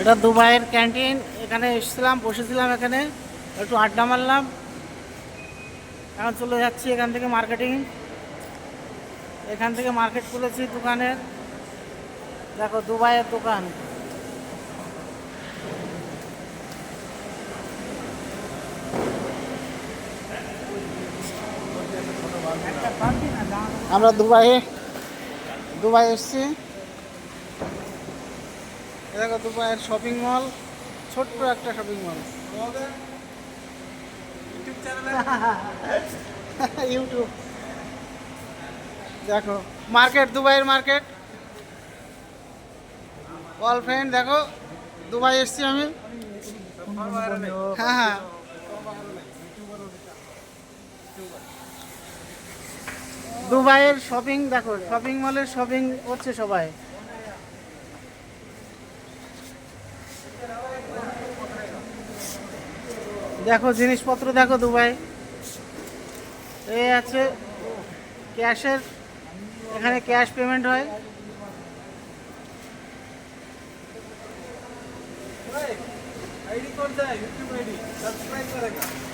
এটা দুবাইয়ের ক্যান্টিন। এখানে এসেছিলাম, বসেছিলাম, এখানে একটু আড্ডা মারলাম। এখন চলে যাচ্ছি এখান থেকে মার্কেটিং। এখান থেকে মার্কেট খুলেছি দোকানের। দেখো দুবাইয়ের দোকান। আমরা দুবাই এসেছি। দেখো দুবাইয়ের শপিং মল, ছোট্ট একটা শপিং মল। ইউটিউব দেখো, মার্কেট, দুবাইয়ের মার্কেট। অল ফ্রেন্ড দেখো, দুবাই এসেছি আমি। হ্যাঁ হ্যাঁ, দুবাইয়ের শপিং দেখো, শপিং মলের শপিং করছে সবাই। দেখো জিনিসপত্র দেখো দুবাই। এই আছে ক্যাশের, এখানে ক্যাশ পেমেন্ট হয়। आईडी कौन सा है? यूट्यूब आईडी सब्सक्राइब करेगा।